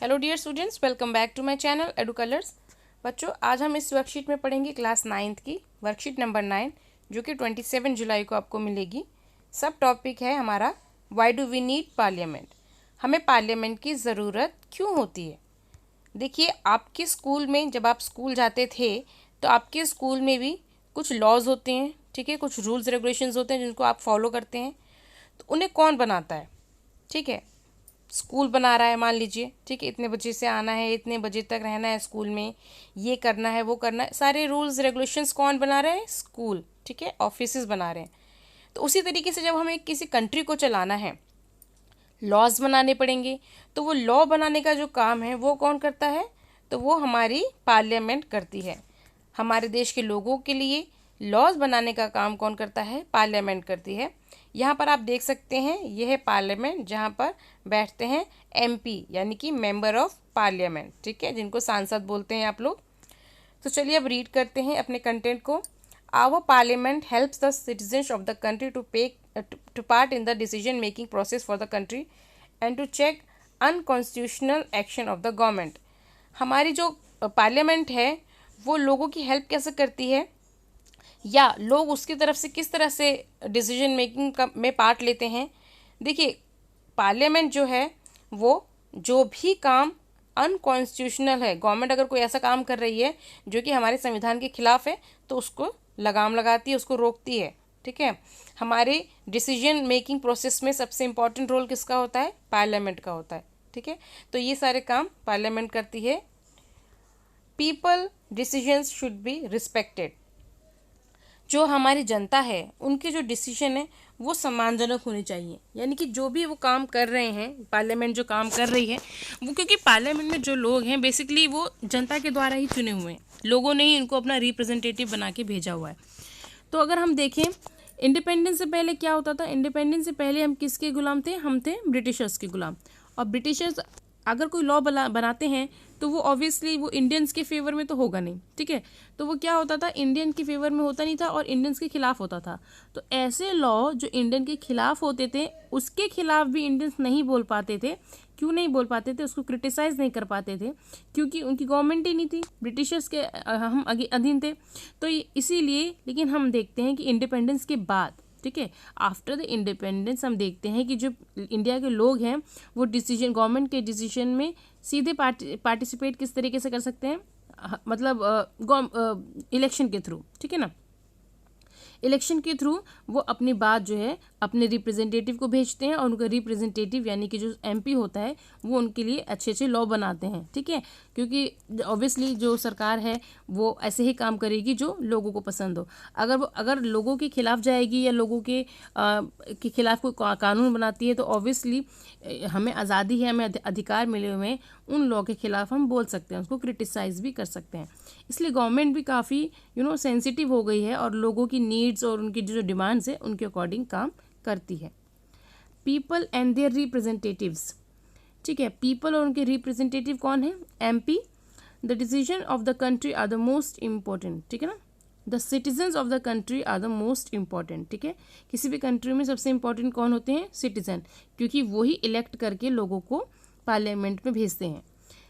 Hello dear students, welcome back to my channel Edu Colours. बच्चों, आज हम इस वर्कशीट में पढ़ेंगे क्लास 9th की वर्कशीट नंबर 9, जो कि 27 जुलाई को आपको मिलेगी। सब टॉपिक है हमारा why do we need parliament. हमें पार्लियामेंट की ज़रूरत क्यों होती है। देखिए, आपके स्कूल में जब आप स्कूल जाते थे तो आपके स्कूल में भी कुछ लॉज होते हैं, ठीक है, कुछ रूल्स रेगुलेशंस होते हैं जिनको आप फॉलो करते हैं। तो उन्हें कौन बनाता है? ठीक है, स्कूल बना रहा है, मान लीजिए, ठीक है, इतने बजे से आना है, इतने बजे तक रहना है स्कूल में, ये करना है, वो करना है, सारे रूल्स रेगुलेशंस कौन बना रहे हैं? स्कूल, ठीक है, ऑफिसेज बना रहे हैं। तो उसी तरीके से जब हमें किसी कंट्री को चलाना है, लॉज बनाने पड़ेंगे। तो वो लॉ बनाने का जो काम है वो कौन करता है? तो वो हमारी पार्लियामेंट करती है। हमारे देश के लोगों के लिए लॉज बनाने का काम कौन करता है? पार्लियामेंट करती है। यहाँ पर आप देख सकते हैं, यह है पार्लियामेंट, जहाँ पर बैठते हैं एमपी, यानी कि मेंबर ऑफ पार्लियामेंट, ठीक है, जिनको सांसद बोलते हैं आप लोग। तो चलिए अब रीड करते हैं अपने कंटेंट को। Our parliament helps the citizens of the country to part in the decision making process for the country and to check unconstitutional action of the government. हमारी जो पार्लियामेंट है वो लोगों की हेल्प कैसे करती है, या लोग उसकी तरफ से किस तरह से डिसीजन मेकिंग में पार्ट लेते हैं। देखिए, पार्लियामेंट जो है वो जो भी काम अनकॉन्स्टिट्यूशनल है, गवर्नमेंट अगर कोई ऐसा काम कर रही है जो कि हमारे संविधान के खिलाफ है, तो उसको लगाम लगाती है, उसको रोकती है, ठीक है। हमारे डिसीजन मेकिंग प्रोसेस में सबसे इम्पॉर्टेंट रोल किसका होता है? पार्लियामेंट का होता है, ठीक है। तो ये सारे काम पार्लियामेंट करती है। People decisions should be respected. जो हमारी जनता है उनके जो डिसीजन है वो सम्मानजनक होने चाहिए, यानी कि जो भी वो काम कर रहे हैं, पार्लियामेंट जो काम कर रही है वो, क्योंकि पार्लियामेंट में जो लोग हैं बेसिकली वो जनता के द्वारा ही चुने हुए हैं, लोगों ने ही इनको अपना रिप्रेजेंटेटिव बना के भेजा हुआ है। तो अगर हम देखें, इंडिपेंडेंस से पहले क्या होता था? इंडिपेंडेंस से पहले हम किसके गुलाम थे? हम थे ब्रिटिशर्स के गुलाम। और ब्रिटिशर्स अगर कोई लॉ बनाते हैं तो वो ऑब्वियसली वो इंडियंस के फेवर में तो होगा नहीं, ठीक है। तो वो क्या होता था? इंडियन के फेवर में होता नहीं था और इंडियंस के खिलाफ होता था। तो ऐसे लॉ जो इंडियन के खिलाफ होते थे, उसके खिलाफ भी इंडियंस नहीं बोल पाते थे। क्यों नहीं बोल पाते थे? उसको क्रिटिसाइज नहीं कर पाते थे, क्योंकि उनकी गवर्नमेंट ही नहीं थी, ब्रिटिशर्स के हम अधीन थे। तो इसीलिए, लेकिन हम देखते हैं कि इंडिपेंडेंस के बाद, ठीक है, आफ्टर द इंडिपेंडेंस हम देखते हैं कि जो इंडिया के लोग हैं वो डिसीजन, गवर्नमेंट के डिसीजन में सीधे पार्टिसिपेट किस तरीके से कर सकते हैं? मतलब इलेक्शन के थ्रू, ठीक है ना। इलेक्शन के थ्रू वो अपनी बात जो है अपने रिप्रेजेंटेटिव को भेजते हैं और उनका रिप्रेजेंटेटिव यानी कि जो एमपी होता है वो उनके लिए अच्छे अच्छे लॉ बनाते हैं, ठीक है। क्योंकि ऑब्वियसली जो सरकार है वो ऐसे ही काम करेगी जो लोगों को पसंद हो। अगर लोगों के खिलाफ जाएगी या लोगों के खिलाफ कोई कानून बनाती है तो ऑब्वियसली हमें आज़ादी है, हमें अधिकार मिले हुए हैं, उन लॉ के खिलाफ हम बोल सकते हैं, उसको क्रिटिसाइज भी कर सकते हैं। इसलिए गवर्नमेंट भी काफ़ी सेंसिटिव हो गई है और लोगों की नीड्स और उनकी जो डिमांड्स है उनके अकॉर्डिंग काम करती है। पीपल एंड देयर रिप्रेजेंटेटिव्स, ठीक है, पीपल और उनके रिप्रेजेंटेटिव कौन है? MP. The decision of the country are the most important, ठीक है ना। The citizens of the country are the most important, ठीक है। किसी भी कंट्री में सबसे इम्पॉर्टेंट कौन होते हैं? सिटीजन, क्योंकि वही इलेक्ट करके लोगों को पार्लियामेंट में भेजते हैं।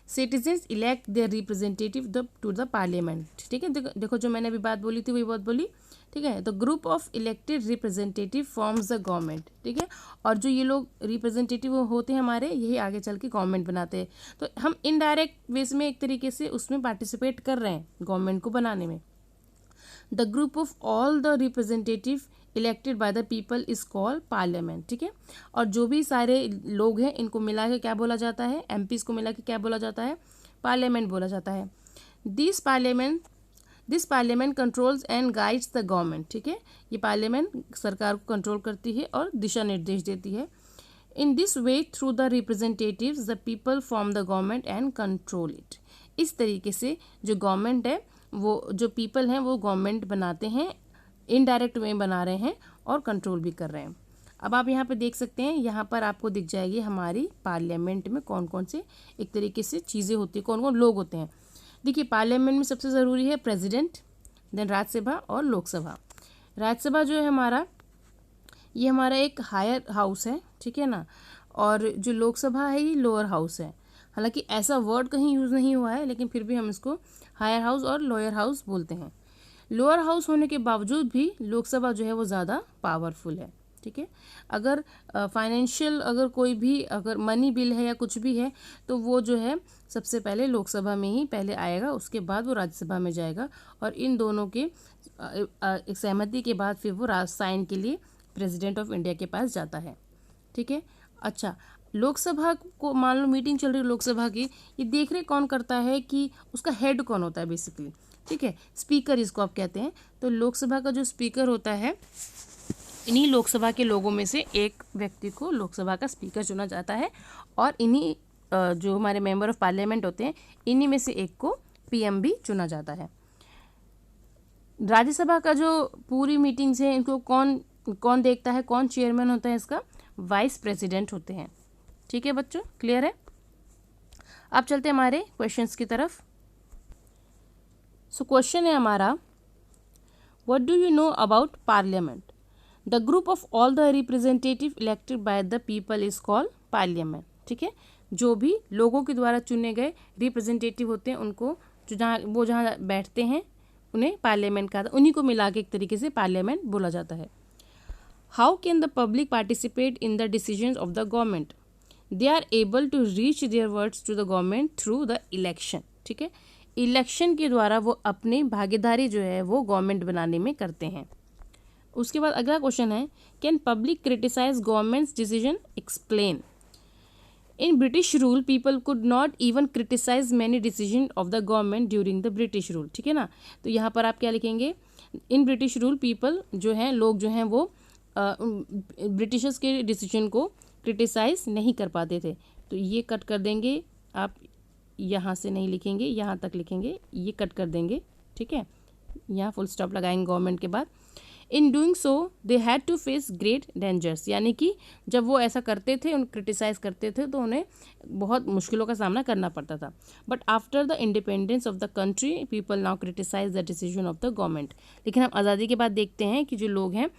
Citizens elect their representative to the parliament, ठीक है। देखो जो मैंने अभी बात बोली थी वही बात बोली, ठीक है। The group of elected representative forms the government, ठीक है। और जो ये लोग रिप्रेजेंटेटिव होते हैं हमारे, यही आगे चल के गवर्नमेंट बनाते हैं। तो हम इनडायरेक्ट वेज में एक तरीके से उसमें पार्टिसिपेट कर रहे हैं गवर्नमेंट को बनाने में। The group of all the representative elected by the people is called parliament, ठीक है। और जो भी सारे लोग हैं इनको मिला के क्या बोला जाता है? एमपीज को मिला के क्या बोला जाता है? पार्लियामेंट बोला जाता है। This parliament controls and guides the government, ठीक है। ये पार्लियामेंट सरकार को कंट्रोल करती है और दिशा निर्देश देती है। In this way through the representatives the people form the government and control it. इस तरीके से जो गवर्नमेंट है, वो जो पीपल हैं वो गवर्नमेंट बनाते हैं, इनडायरेक्ट वे बना रहे हैं और कंट्रोल भी कर रहे हैं। अब आप यहाँ पे देख सकते हैं, यहाँ पर आपको दिख जाएगी हमारी पार्लियामेंट में कौन कौन से एक तरीके से चीज़ें होती हैं, कौन कौन लोग होते हैं। देखिए, पार्लियामेंट में सबसे ज़रूरी है प्रेसिडेंट, देन राज्यसभा और लोकसभा। राज्यसभा जो है हमारा, ये हमारा एक हायर हाउस है, ठीक है ना। और जो लोकसभा है ये लोअर हाउस है। हालांकि ऐसा वर्ड कहीं यूज़ नहीं हुआ है, लेकिन फिर भी हम इसको हायर हाउस और लोअर हाउस बोलते हैं। लोअर हाउस होने के बावजूद भी लोकसभा जो है वो ज़्यादा पावरफुल है। ठीक है, अगर फाइनेंशियल अगर कोई भी अगर मनी बिल है या कुछ भी है तो वो जो है सबसे पहले लोकसभा में ही पहले आएगा, उसके बाद वो राज्यसभा में जाएगा, और इन दोनों के एक सहमति के बाद फिर वो साइन के लिए प्रेसिडेंट ऑफ इंडिया के पास जाता है। ठीक है, अच्छा, लोकसभा को मान लो मीटिंग चल रही है लोकसभा की, ये देख रहे कौन करता है कि उसका हेड कौन होता है बेसिकली। ठीक है, स्पीकर इसको आप कहते हैं। तो लोकसभा का जो स्पीकर होता है, इन्हीं लोकसभा के लोगों में से एक व्यक्ति को लोकसभा का स्पीकर चुना जाता है, और इन्हीं जो हमारे मेंबर ऑफ पार्लियामेंट होते हैं, इन्हीं में से एक को पीएम भी चुना जाता है। राज्यसभा का जो पूरी मीटिंग्स है इनको कौन कौन देखता है, कौन चेयरमैन होता है इसका? वाइस प्रेसिडेंट होते हैं। ठीक है बच्चों, क्लियर है? अब चलते हैं हमारे क्वेश्चंस की तरफ। सो क्वेश्चन है हमारा, what do you know about parliament? The group of all the representative elected by the people is called parliament. ठीक है, जो भी लोगों के द्वारा चुने गए रिप्रेजेंटेटिव होते हैं उनको जो जहाँ बैठते हैं उन्हें पार्लियामेंट का, उन्हीं को मिला के एक तरीके से पार्लियामेंट बोला जाता है। How can the public participate in the decisions of the government? They are able to reach their words to the government through the election. ठीक है, इलेक्शन के द्वारा वो अपनी भागीदारी जो है वो गवर्नमेंट बनाने में करते हैं। उसके बाद अगला क्वेश्चन है, can public criticise government's decision? Explain. In British rule people could not even criticise many decision of the government during the British rule. ठीक है ना, तो यहाँ पर आप क्या लिखेंगे? इन ब्रिटिश रूल पीपल जो हैं, लोग जो हैं वो ब्रिटिशर्स के डिसीजन को क्रिटिसाइज नहीं कर पाते थे। तो ये कट कर देंगे, आप यहाँ से नहीं लिखेंगे, यहाँ तक लिखेंगे, ये कट कर देंगे। ठीक है, यहाँ फुल स्टॉप लगाएंगे गवर्नमेंट के बाद। In doing so they had to face great dangers, यानी कि जब वो ऐसा करते थे, उन क्रिटिसाइज करते थे तो उन्हें बहुत मुश्किलों का सामना करना पड़ता था। But after the independence of the country people now criticise the decision of the government. लेकिन हम आज़ादी के बाद देखते हैं कि जो लोग हैं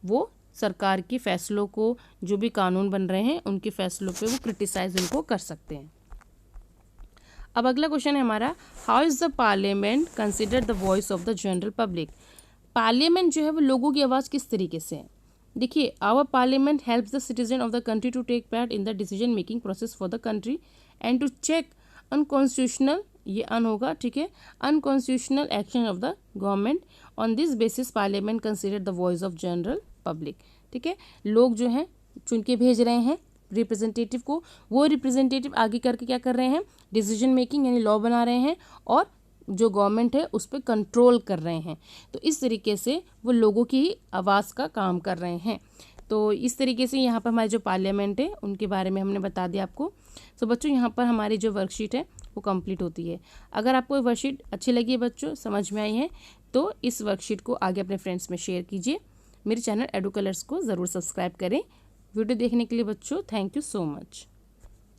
वो सरकार के फैसलों को, जो भी कानून बन रहे हैं उनके फैसलों पे वो क्रिटिसाइज उनको कर सकते हैं। अब अगला क्वेश्चन है हमारा, how is the parliament considered the voice of the general public? Parliament जो है वो लोगों की आवाज़ किस तरीके से है? देखिए, our parliament helps the citizen of the country to take part in the decision making process for the country and to check unconstitutional, ये अन होगा, ठीक है, unconstitutional action of the government. On this basis parliament consider the voice of general public. ठीक है, लोग जो हैं चुन के भेज रहे हैं रिप्रेजेंटेटिव को, वो रिप्रेजेंटेटिव आगे करके क्या कर रहे हैं? डिसीजन मेकिंग यानी लॉ बना रहे हैं, और जो गवर्नमेंट है उस पर कंट्रोल कर रहे हैं। तो इस तरीके से वो लोगों की ही आवाज़ का काम कर रहे हैं। तो इस तरीके से यहाँ पर हमारे जो पार्लियामेंट है उनके बारे में हमने बता दिया आपको। तो बच्चों, यहाँ पर हमारी जो वर्कशीट है वो कंप्लीट होती है। अगर आपको वर्कशीट अच्छी लगी है बच्चों, समझ में आई है, तो इस वर्कशीट को आगे अपने फ्रेंड्स में शेयर कीजिए। मेरे चैनल एडू कलर्स को ज़रूर सब्सक्राइब करें। वीडियो देखने के लिए बच्चों थैंक यू सो मच।